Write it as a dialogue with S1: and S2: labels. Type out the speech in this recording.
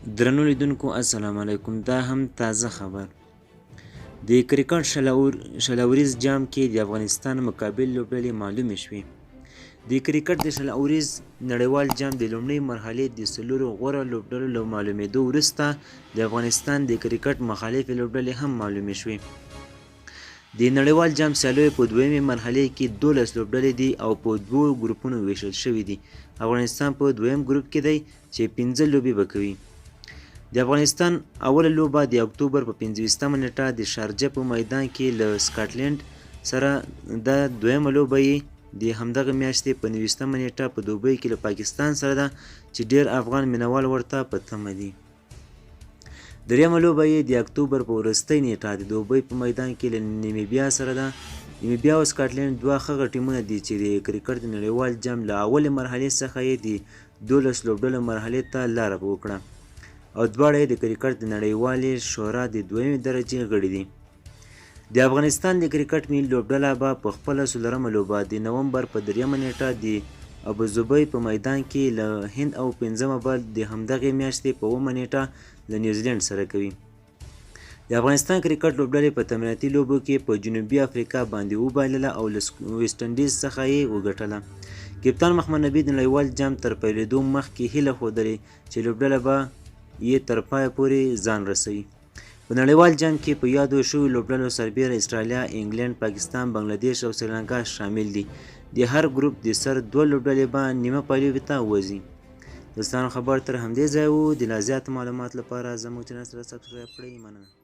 S1: درنو لیدونکو السلام علیکم. دا هم تازه خبر. د کرکټ شل جام کې د افغانستان مقابل لوبډلې معلومې شوې. د کرکټ د شل نړیوال جام د لومړۍ مرحلې د څلورو غوره لوبډلو له معلومېدو وروسته د افغانستان د کرکټ مخالفې لوبډلې هم معلومې شوې. د نړیوال جام سیالیو په دویمې مرحلې کې 12 لوبډلې دي او په دوو ګروپونو ویشل شوي دي. افغانستان په دویم ګروپ کې دی چې 15 لوبې به کوي. د افغانستان اوله لوبه د اکتوبر په 25مه نیټه د شارجه په میدان کې له سکاټلند سره ده. دویمه لوبه یې د همدغه میاشتې په 29مه نیټه په دوبۍ کې له پاکستان سره ده چې ډیر افغان مینوال ورته په تمه دي. دریمه لوبه یې د اکتوبر په وروستۍ نیټه د دوبۍ په میدان کې له نیمیبیا سره ده. نیمیبیا او سکاټلند دوه هغه ټیمونه دي چې د کرکټ د نړیوال جام له اولې مرحلې څخه یې د 12 لوبډلو مرحلې ته لاره وکړه او دواړه یې د کرکټ د نړیوالې شورا د دویمې درجې غړي دي. د افغانستان د کرکټ ملي لوبډله به په خپله 16مه لوبه د نومبر په 3مه نیټه د ابوظبي په میدان کې له هند او 5مه به د همدغې میاشتې په 9مه نیټه له نیوزیلند سره کوي. د افغانستان کرکټ لوبډلې په تمریناتي لوبو کې په جنوبي افریقا باندې وبایلله او له ویسټ انډیز څخه یې وګټله. کپتان محمد نبي د نړیوال جام تر پیلېدو مخکې هیله ښودلې چې لوبډله به یې تر پایه پورې ځان رسوي. په نړیوال جام کې په یادو شویو لوبډلو سربیره اسټرالیا، انګلند، پاکستان، بنګلادیش او سریلانکا شامل دي. د هر ګروپ د سر 2 لوبډلې به نیمه پایلوبې ته وځي. دوستانو خبر تر همدې ځایه و. د لا زیاتو معلوماتو لپاره زموږ چینل سره سبسکرایب کړئ. مننه.